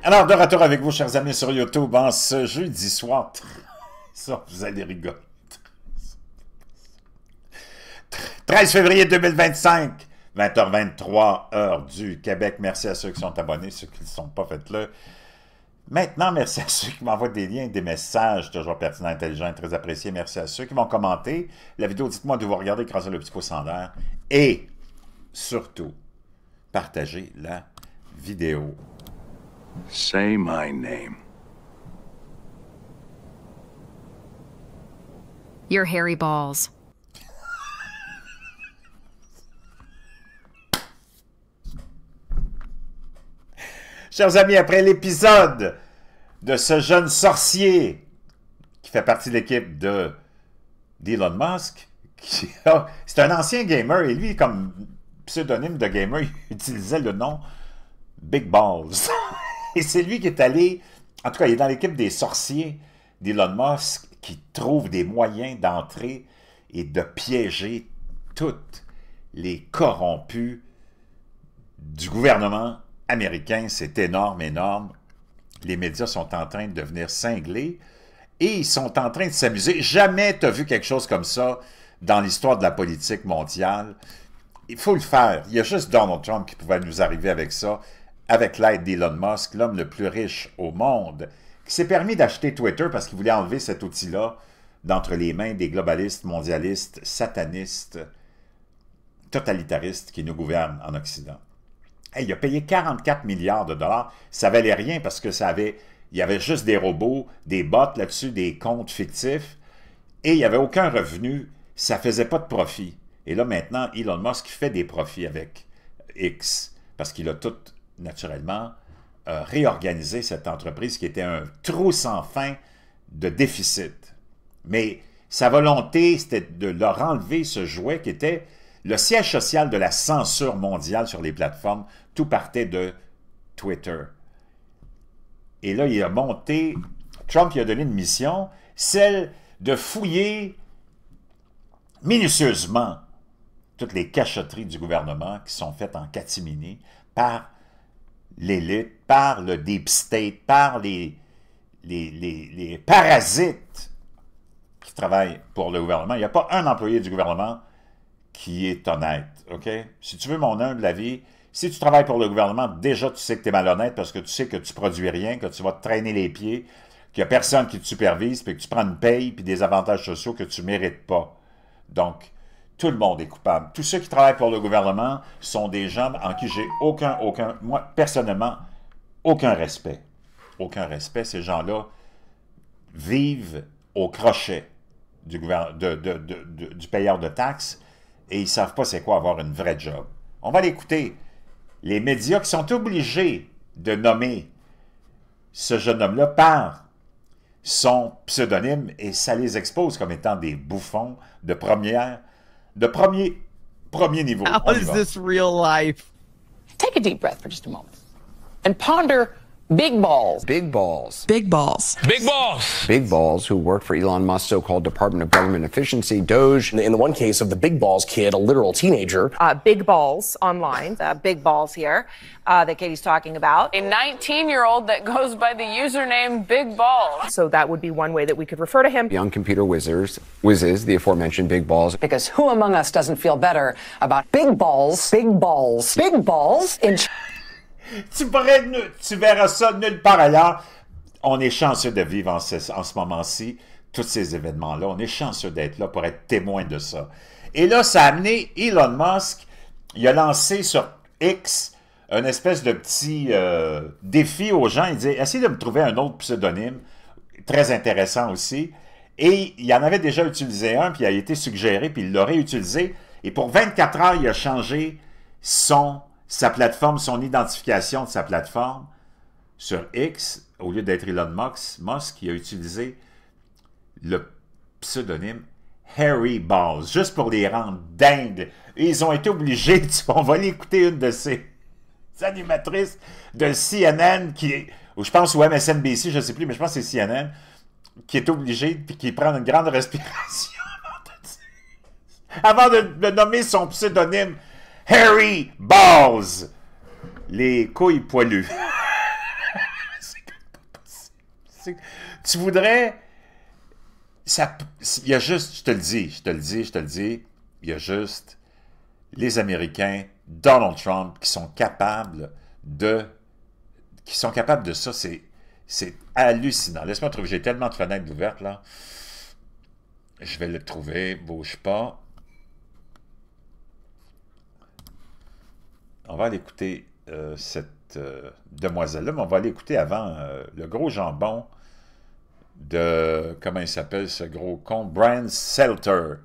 Alors, de retour avec vous, chers amis, sur YouTube, en ce jeudi soir. Ça, vous allez rigoler. 13 février 2025, 20h23, heure du Québec. Merci à ceux qui sont abonnés, ceux qui ne sont pas, faites-le. Maintenant, merci à ceux qui m'envoient des liens, des messages, toujours pertinents, intelligents, très appréciés. Merci à ceux qui vont commenter la vidéo. Dites-moi d'où vous regardez, écrasez le petit pouce en l'air. Et, surtout, partagez la vidéo. Say my name. Your hairy balls. Chers amis, après l'épisode de ce jeune sorcier qui fait partie de l'équipe d'Elon Musk, c'est un ancien gamer, et lui, comme pseudonyme de gamer, il utilisait le nom Big Balls. Et c'est lui qui est allé, en tout cas, il est dans l'équipe des sorciers d'Elon Musk qui trouve des moyens d'entrer et de piéger toutes les corrompus du gouvernement américain. C'est énorme, énorme. Les médias sont en train de devenir cinglés et ils sont en train de s'amuser. Jamais tu as vu quelque chose comme ça dans l'histoire de la politique mondiale. Il faut le faire. Il y a juste Donald Trump qui pouvait nous arriver avec ça, avec l'aide d'Elon Musk, l'homme le plus riche au monde, qui s'est permis d'acheter Twitter parce qu'il voulait enlever cet outil-là d'entre les mains des globalistes, mondialistes, satanistes, totalitaristes qui nous gouvernent en Occident. Hey, il a payé 44 milliards de dollars. Ça valait rien parce que il y avait juste des robots, des bots là-dessus, des comptes fictifs, et il n'y avait aucun revenu. Ça ne faisait pas de profit. Et là, maintenant, Elon Musk fait des profits avec X parce qu'il a tout, naturellement, réorganisé cette entreprise qui était un trou sans fin de déficit. Mais sa volonté, c'était de leur enlever ce jouet qui était le siège social de la censure mondiale sur les plateformes. Tout partait de Twitter. Et là, il a monté, Trump il a donné une mission, celle de fouiller minutieusement toutes les cachotteries du gouvernement qui sont faites en catimini par l'élite, par le deep state, par les parasites qui travaillent pour le gouvernement. Il n'y a pas un employé du gouvernement qui est honnête, OK? Si tu veux mon humble avis, si tu travailles pour le gouvernement, déjà tu sais que tu es malhonnête parce que tu sais que tu ne produis rien, que tu vas te traîner les pieds, qu'il n'y a personne qui te supervise, puis que tu prends une paye puis des avantages sociaux que tu ne mérites pas. Donc, tout le monde est coupable. Tous ceux qui travaillent pour le gouvernement sont des gens en qui j'ai moi, personnellement, aucun respect. Aucun respect. Ces gens-là vivent au crochet du payeur de taxes et ils ne savent pas c'est quoi avoir une vraie job. On va l'écouter. Les médias qui sont obligés de nommer ce jeune homme-là par son pseudonyme et ça les expose comme étant des bouffons de premier niveau. How is this real life? Take a deep breath for just a moment and ponder big balls. Big balls. Big balls. Big balls! Big balls who work for Elon Musk's so-called Department of Government Efficiency, DOGE. In the one case of the Big Balls kid, a literal teenager. Big Balls online, Big Balls here, that Katie's talking about. A 19-year-old that goes by the username Big Balls. So that would be one way that we could refer to him. Young computer whizzes, the aforementioned big balls. Because who among us doesn't feel better about big balls in Tu verras ça nulle part ailleurs. On est chanceux de vivre en ce moment-ci, tous ces événements-là. On est chanceux d'être là pour être témoin de ça. Et là, ça a amené Elon Musk, il a lancé sur X une espèce de petit défi aux gens. Il disait, essayez de me trouver un autre pseudonyme, très intéressant aussi. Et il en avait déjà utilisé un, puis il a été suggéré, puis il l'aurait utilisé. Et pour 24 heures, il a changé sa plateforme, son identification de sa plateforme sur X, au lieu d'être Elon Musk, il a utilisé le pseudonyme Harry Balls, juste pour les rendre dingues. Et ils ont été obligés, on va aller écouter une de ces animatrices de CNN, ou je pense, ou MSNBC, je ne sais plus, mais je pense que c'est CNN, qui est obligée, puis qui prend une grande respiration avant de nommer son pseudonyme Harry Balls. Les couilles poilues. Tu voudrais... Ça, il y a juste, je te le dis, il y a juste les Américains, Donald Trump, qui sont capables de ça. C'est hallucinant. Laisse-moi trouver, j'ai tellement de fenêtres ouvertes, là. Je vais le trouver, bouge pas. On va aller écouter cette demoiselle-là, mais on va aller écouter avant le gros jambon de, comment il s'appelle ce gros con, Brian Stelter.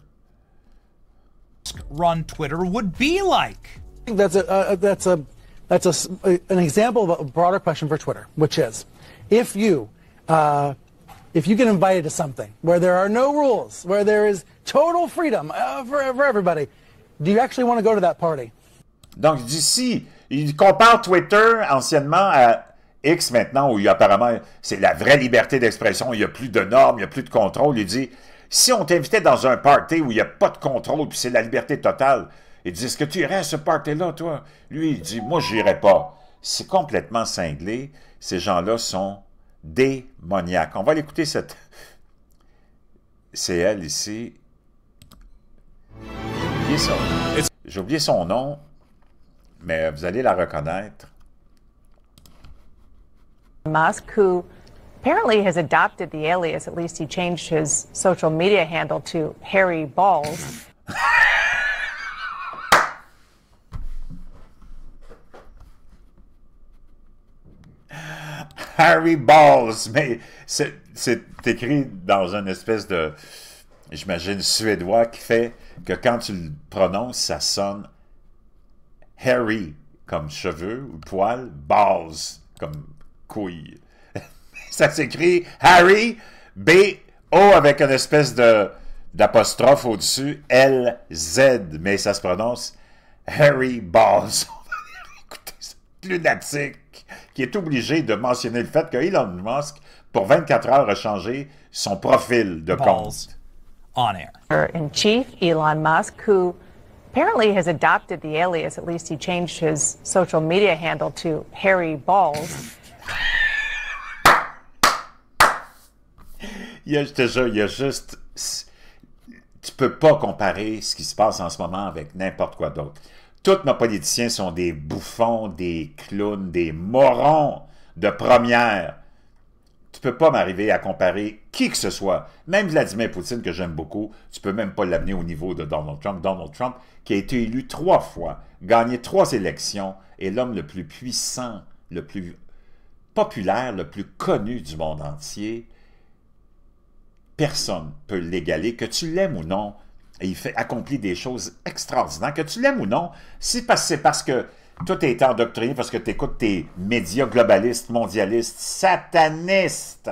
Run Twitter would be like. That's an example of a broader question for Twitter, which is, if you get invited to something where there are no rules, where there is total freedom for everybody, do you actually want to go to that party? Donc d'ici, il compare Twitter anciennement à X maintenant, où il y a apparemment, c'est la vraie liberté d'expression, il n'y a plus de normes, il n'y a plus de contrôle. Il dit, si on t'invitait dans un party où il n'y a pas de contrôle, puis c'est la liberté totale, il dit, est-ce que tu irais à ce party-là, toi? Lui, il dit, moi, je n'irais pas. C'est complètement cinglé. Ces gens-là sont démoniaques. On va l'écouter, cette... C'est elle, ici. J'ai oublié son nom, mais vous allez la reconnaître. Musk, who apparently has adopted the alias, at least he changed his social media handle to Harry Balls. Harry Balls, mais c'est écrit dans une espèce de, j'imagine, suédois qui fait que quand tu le prononces, ça sonne Harry comme cheveux ou poils, Balls comme couille. Ça s'écrit Harry, B-O avec une espèce d'apostrophe au-dessus, L-Z, mais ça se prononce Harry Balls. On va écouter ça. Lunatique, qui est obligé de mentionner le fait que Elon Musk, pour 24 heures, a changé son profil de compte. On air. In chief, Elon Musk, who apparently has adopted the alias, at least he changed his social media handle to Harry Balls. Je te jure, il y a juste... Tu peux pas comparer ce qui se passe en ce moment avec n'importe quoi d'autre. Tous nos politiciens sont des bouffons, des clowns, des morons de première. Tu peux pas m'arriver à comparer qui que ce soit. Même Vladimir Poutine, que j'aime beaucoup, tu peux même pas l'amener au niveau de Donald Trump. Donald Trump, qui a été élu 3 fois, gagné 3 élections, est l'homme le plus puissant, le plus populaire, le plus connu du monde entier. Personne ne peut l'égaler, que tu l'aimes ou non. Et il accomplit des choses extraordinaires. Que tu l'aimes ou non, c'est parce que toi, tu es endoctriné, parce que tu écoutes tes médias globalistes, mondialistes, satanistes,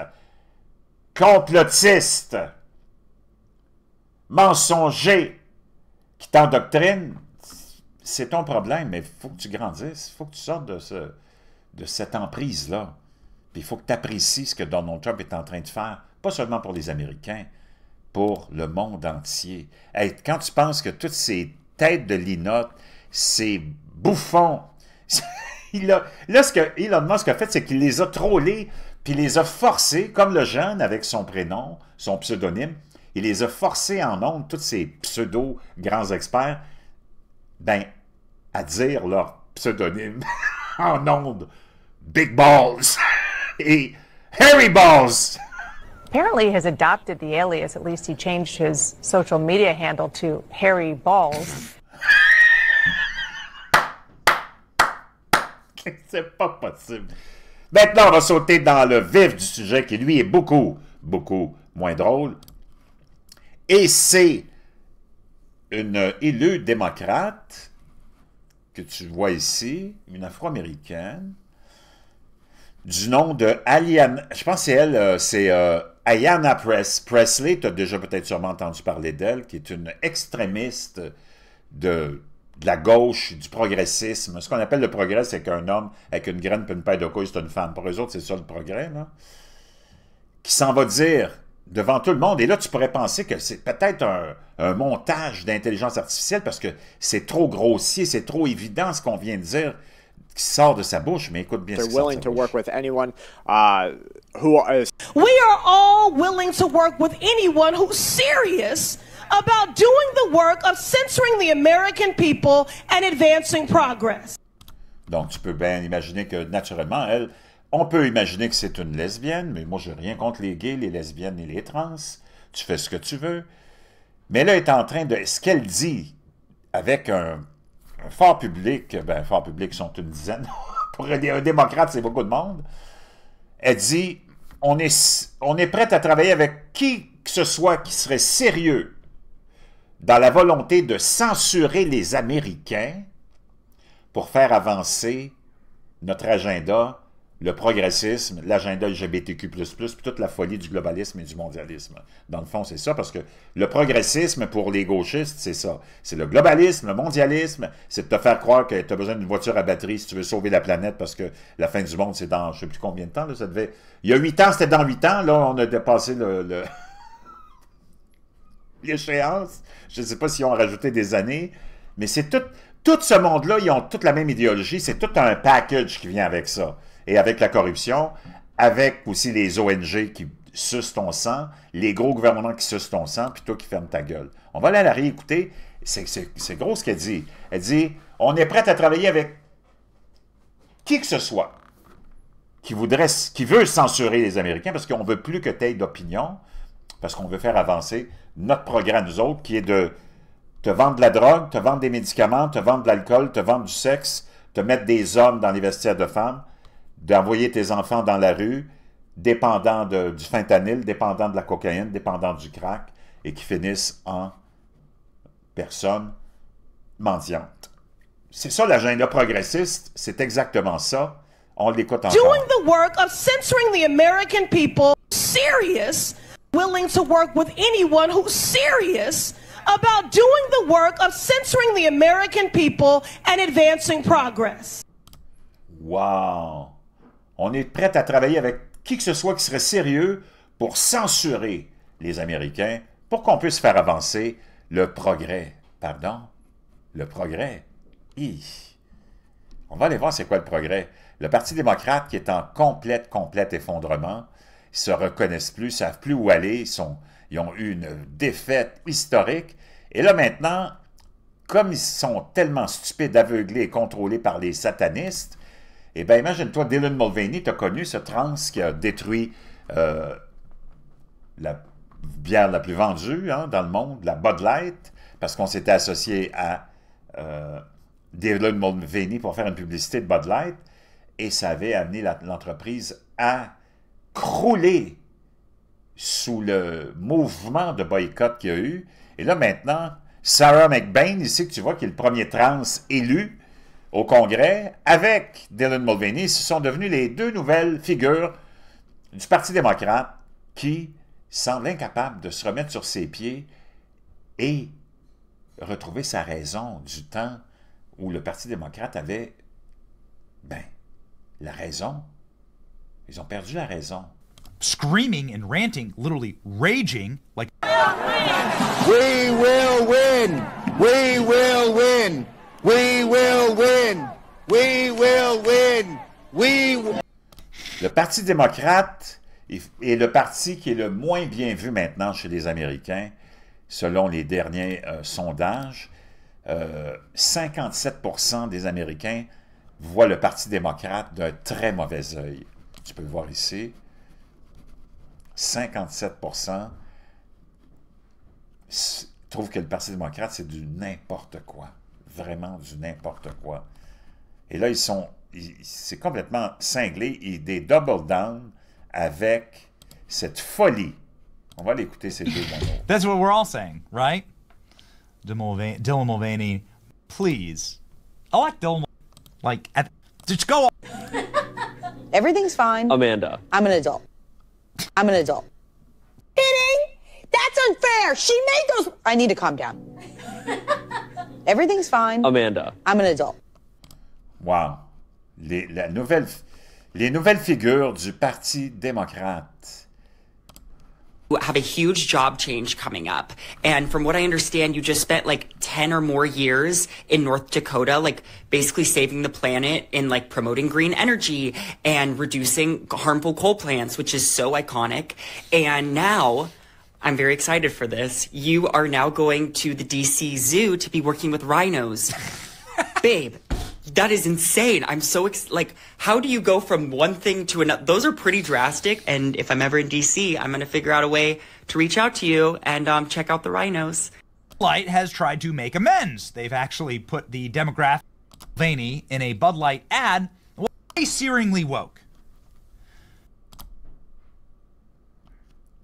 complotistes, mensongers, qui t'endoctrinent. C'est ton problème, mais il faut que tu grandisses. Il faut que tu sortes de cette emprise-là. Puis il faut que tu apprécies ce que Donald Trump est en train de faire. Pas seulement pour les Américains, pour le monde entier. Hey, quand tu penses que toutes ces têtes de linotte, ces bouffons, là, ce que Elon Musk a fait, c'est qu'il les a trollés, puis il les a forcés, comme le jeune avec son prénom, son pseudonyme, il les a forcés en ondes, tous ces pseudo-grands experts, ben, à dire leur pseudonyme en ondes. Big Balls et Harry Balls. Apparently has adopted the alias, at least he changed his social media handle to Harry Balls. C'est pas possible. Maintenant, on va sauter dans le vif du sujet qui, lui, est beaucoup, beaucoup moins drôle. Et c'est une élue démocrate que tu vois ici, une afro-américaine, du nom de Ayanna, je pense que c'est elle, c'est Ayanna Presley, tu as déjà peut-être sûrement entendu parler d'elle, qui est une extrémiste de la gauche, du progressisme. Ce qu'on appelle le progrès, c'est qu'un homme avec une graine et une paire de couilles, c'est une femme. Pour eux autres, c'est ça le progrès, là. Qui s'en va dire devant tout le monde, et là, tu pourrais penser que c'est peut-être un montage d'intelligence artificielle parce que c'est trop grossier, c'est trop évident ce qu'on vient de dire qui sort de sa bouche, mais écoute bien ce qui sort de sa bouche. We are all willing to work with anyone who's serious about doing the work of censoring the American people and advancing progress. Donc, tu peux bien imaginer que, naturellement, elle, on peut imaginer que c'est une lesbienne, mais moi, je n'ai rien contre les gays, les lesbiennes et les trans. Tu fais ce que tu veux. Mais là, elle est en train de... Ce qu'elle dit, avec un fort public, ben, fort public sont une dizaine. Pour un démocrate, c'est beaucoup de monde. Elle dit, on est prêt à travailler avec qui que ce soit qui serait sérieux dans la volonté de censurer les Américains pour faire avancer notre agenda, le progressisme, l'agenda LGBTQ++, puis toute la folie du globalisme et du mondialisme. Dans le fond, c'est ça, parce que le progressisme, pour les gauchistes, c'est ça. C'est le globalisme, le mondialisme, c'est de te faire croire que tu as besoin d'une voiture à batterie si tu veux sauver la planète, parce que la fin du monde, c'est dans, je ne sais plus combien de temps, là, ça devait... Il y a 8 ans, c'était dans 8 ans, là, on a dépassé l'échéance. Je ne sais pas s'ils ont rajouté des années, mais c'est tout ce monde-là, ils ont toute la même idéologie, c'est tout un package qui vient avec ça. Et avec la corruption, avec aussi les ONG qui sucent ton sang, les gros gouvernements qui sucent ton sang, puis toi qui fermes ta gueule. On va aller la réécouter. C'est gros ce qu'elle dit. Elle dit, on est prêt à travailler avec qui que ce soit qui veut censurer les Américains, parce qu'on ne veut plus que tu aies d'opinion, parce qu'on veut faire avancer notre programme, nous autres, qui est de te vendre de la drogue, te vendre des médicaments, te vendre de l'alcool, te vendre du sexe, te mettre des hommes dans les vestiaires de femmes, d'envoyer tes enfants dans la rue, dépendant du fentanyl, dépendant de la cocaïne, dépendant du crack, et qui finissent en personnes mendiantes. C'est ça l'agenda progressiste, c'est exactement ça. On l'écoute encore. Doing the work of censoring the American people, serious, willing to work with anyone who's serious about doing the work of censoring the American people and advancing progress. Wow! On est prêt à travailler avec qui que ce soit qui serait sérieux pour censurer les Américains pour qu'on puisse faire avancer le progrès. Pardon? Le progrès? On va aller voir c'est quoi le progrès. Le Parti démocrate qui est en complet effondrement, ils se reconnaissent plus, ils ne savent plus où aller, ils ont eu une défaite historique. Et là maintenant, comme ils sont tellement stupides, aveuglés et contrôlés par les satanistes, eh bien, imagine-toi, Dylan Mulvaney, tu as connu ce trans qui a détruit la bière la plus vendue dans le monde, la Bud Light, parce qu'on s'était associé à Dylan Mulvaney pour faire une publicité de Bud Light, et ça avait amené l'entreprise à crouler sous le mouvement de boycott qu'il y a eu. Et là, maintenant, Sarah McBain, ici, que tu vois, qui est le premier trans élu au Congrès, avec Dylan Mulvaney, ce sont devenus les deux nouvelles figures du Parti démocrate qui semblent incapables de se remettre sur ses pieds et retrouver sa raison du temps où le Parti démocrate avait, la raison. Ils ont perdu la raison. Screaming and ranting, literally raging, like... We will win! We will win! We will win! We will win! Le Parti démocrate est le parti qui est le moins bien vu maintenant chez les Américains, selon les derniers sondages. 57% des Américains voient le Parti démocrate d'un très mauvais œil. Tu peux le voir ici. 57% trouvent que le Parti démocrate, c'est du n'importe quoi. Vraiment du n'importe quoi. Et là, c'est complètement cinglé. Ils des double down avec cette folie. On va l'écouter, ces deux mots. That's what we're all saying, right? Dylan Mulvaney, please. I like Dylan. Like, just go on. Everything's fine. Amanda. I'm an adult. I'm an adult. Kidding? That's unfair. She made those. I need to calm down. Everything's fine. Amanda. I'm an adult. Wow. Les nouvelles figures du Parti démocrate. have a huge job change coming up. And from what I understand, you just spent like 10 or more years in North Dakota, like basically saving the planet and like promoting green energy and reducing harmful coal plants, which is so iconic. And now, I'm very excited for this. You are now going to the DC Zoo to be working with rhinos. Babe, that is insane. I'm so like, how do you go from one thing to another? Those are pretty drastic. And if I'm ever in DC, I'm going to figure out a way to reach out to you and check out the rhinos. Bud Light has tried to make amends. They've actually put the demographic Mulvaney in a Bud Light ad. Searingly woke.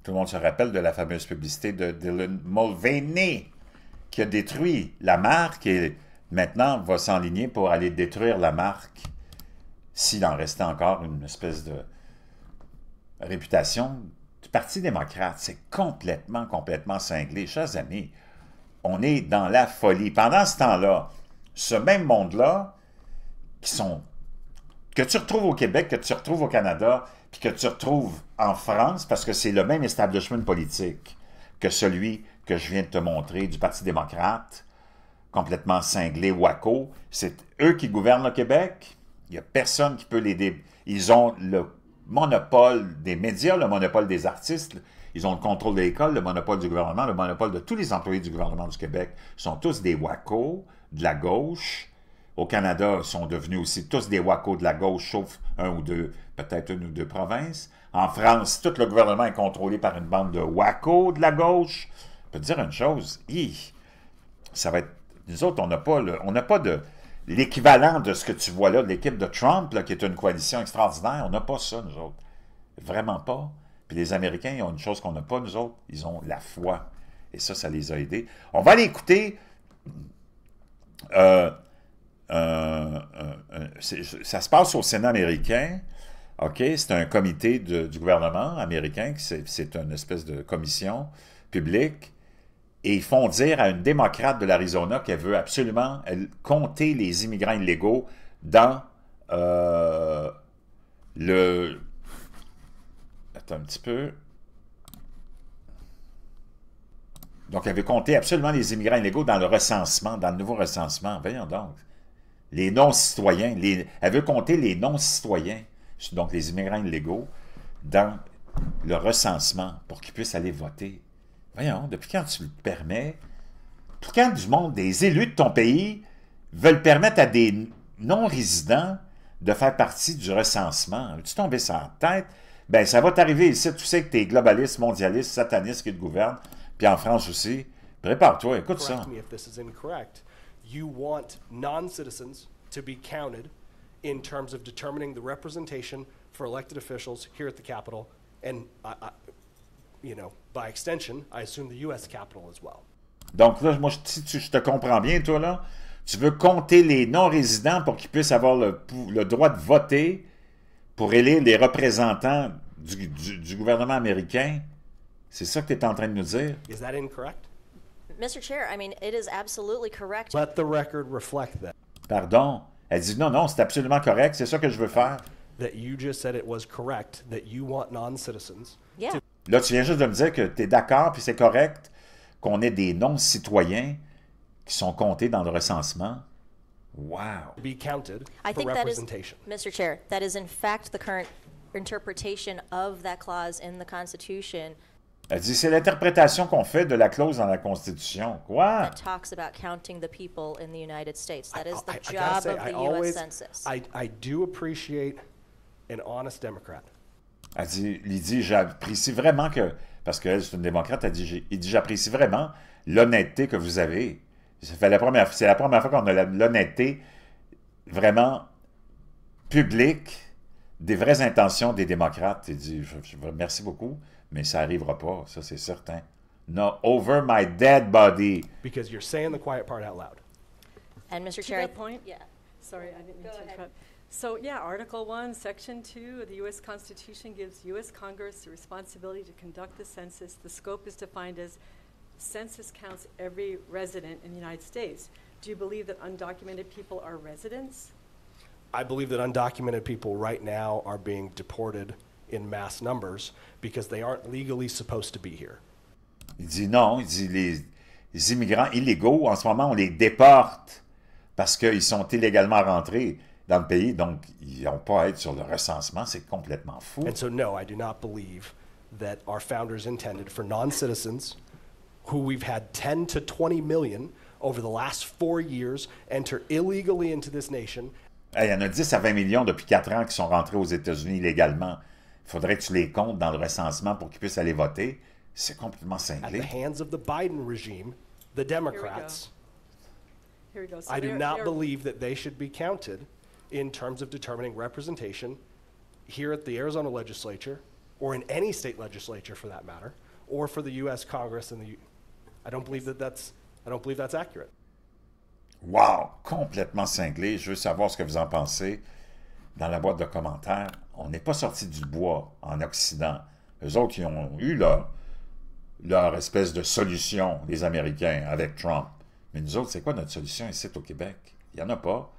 Tout le monde se rappelle de la fameuse publicité de Dylan Mulvaney qui a détruit la marque et maintenant va s'enligner pour aller détruire la marque s'il en restait encore une espèce de réputation du Parti démocrate. C'est complètement cinglé. Chers amis, on est dans la folie. Pendant ce temps-là, ce même monde-là, que tu retrouves au Québec, que tu retrouves au Canada, puis que tu retrouves en France, parce que c'est le même establishment politique que celui que je viens de te montrer du Parti démocrate, complètement cinglé, wacko. C'est eux qui gouvernent le Québec. Il n'y a personne qui peut les... Ils ont le monopole des médias, le monopole des artistes, ils ont le contrôle de l'école, le monopole du gouvernement, le monopole de tous les employés du gouvernement du Québec. Ils sont tous des wackos de la gauche. Au Canada, ils sont devenus aussi tous des wackos de la gauche, sauf peut-être une ou deux provinces. En France, tout le gouvernement est contrôlé par une bande de wackos de la gauche. Je peux te dire une chose, ça va être... Nous autres, on n'a pas l'équivalent de ce que tu vois là, de l'équipe de Trump, là, qui est une coalition extraordinaire. On n'a pas ça, nous autres. Vraiment pas. Puis les Américains, ils ont une chose qu'on n'a pas, nous autres. Ils ont la foi. Et ça les a aidés. On va aller écouter... ça se passe au Sénat américain. OK? C'est un comité du gouvernement américain. C'est une espèce de commission publique. Et ils font dire à une démocrate de l'Arizona qu'elle veut absolument compter les immigrants illégaux dans le... Attends un petit peu. Donc, elle veut compter absolument les immigrants illégaux dans le recensement, dans le nouveau recensement. Voyons donc. Les non-citoyens. Elle veut compter les non-citoyens, donc les immigrants illégaux, dans le recensement pour qu'ils puissent aller voter. Voyons, depuis quand tu le permets? Depuis quand du monde, des élus de ton pays veulent permettre à des non-résidents de faire partie du recensement? Veux-tu tomber sur la tête? Ben, ça va t'arriver ici. Tu sais que tu es globaliste, mondialiste, sataniste qui te gouverne. Puis en France aussi. Prépare-toi, écoute ça. You want non-citizens to be counted in terms of determining the representation for elected officials here at the Capitol, and you know, by extension, I assume the U.S. Capitol as well. Donc là, moi, si je te comprends bien, toi, là, tu veux compter les non-résidents pour qu'ils puissent avoir le droit de voter pour élire les représentants du gouvernement américain. C'est ça que tu es en train de nous dire? Is that incorrect? Mr. Chair, I mean, it is absolutely correct. Let the record reflect that. Pardon? Elle dit non, c'est absolument correct, c'est ça que je veux faire. That you just said it was correct, that you want non-citizens. Yeah. Là, tu viens juste de me dire que tu es d'accord, puis c'est correct qu'on ait des non-citoyens qui sont comptés dans le recensement. Wow. Be counted I for think that is, representation. Mr. Chair, that is in fact the current interpretation of that clause in the Constitution. Elle dit, c'est l'interprétation qu'on fait de la clause dans la Constitution. Quoi? That talks about counting the people in the United States. That is the job of the U.S. Census. I do appreciate an honest Democrat. Elle dit, Lydie, j'apprécie vraiment que, parce qu'elle, c'est une démocrate, il dit, j'apprécie vraiment l'honnêteté que vous avez. C'est la première fois qu'on a l'honnêteté vraiment publique des vraies intentions des démocrates. Il dit, merci beaucoup. Mais ça n'arrivera pas, ça c'est certain. No, over my dead body. Because you're saying the quiet part out loud. And Mr. To Chair, that point, yeah. Sorry, I didn't mean to interrupt. So yeah, Article 1, Section 2 of the U.S. Constitution gives U.S. Congress the responsibility to conduct the census. The scope is defined as census counts every resident in the United States. Do you believe that undocumented people are residents? I believe that undocumented people right now are being deported in mass numbers because they aren't legally supposed to be here. Il dit non, il dit les immigrants illégaux, en ce moment, on les déporte parce qu'ils sont illégalement rentrés dans le pays, donc ils n'ont pas à être sur le recensement, c'est complètement fou. And so no, I do not believe that our founders intended for non-citizens who we've had 10 to 20 million over the last 4 years enter illegally into this nation. Il y en a 10 à 20 millions depuis 4 ans qui sont rentrés aux États-Unis illégalement. Il faudrait que tu les comptes dans le recensement pour qu'ils puissent aller voter. C'est complètement cinglé. At the hands of the Biden regime, the Democrats, Here we go. So I do they're- not they're- believe that they should be counted in terms of determining representation here at the Arizona legislature, or in any state legislature for that matter, or for the U.S. Congress and the. I don't believe that's accurate. Wow! Complètement cinglé. Je veux savoir ce que vous en pensez dans la boîte de commentaires. On n'est pas sorti du bois en Occident. Eux autres, ils ont eu leur espèce de solution, les Américains, avec Trump. Mais nous autres, c'est quoi notre solution ici au Québec? Il n'y en a pas.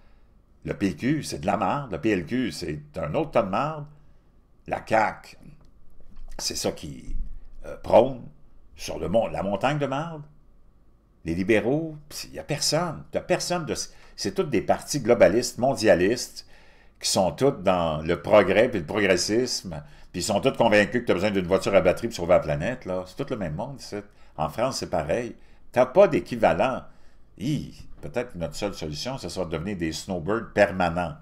Le PQ, c'est de la merde. Le PLQ, c'est un autre tas de merde. La CAQ, c'est ça qui prône sur la montagne de merde. Les libéraux, il n'y a personne. C'est tous des partis globalistes, mondialistes, qui sont tous dans le progrès et le progressisme, puis ils sont tous convaincus que tu as besoin d'une voiture à batterie pour sauver la planète. Là. C'est tout le même monde. En France, c'est pareil. Tu n'as pas d'équivalent. Peut-être que notre seule solution, ce sera de devenir des snowbirds permanents.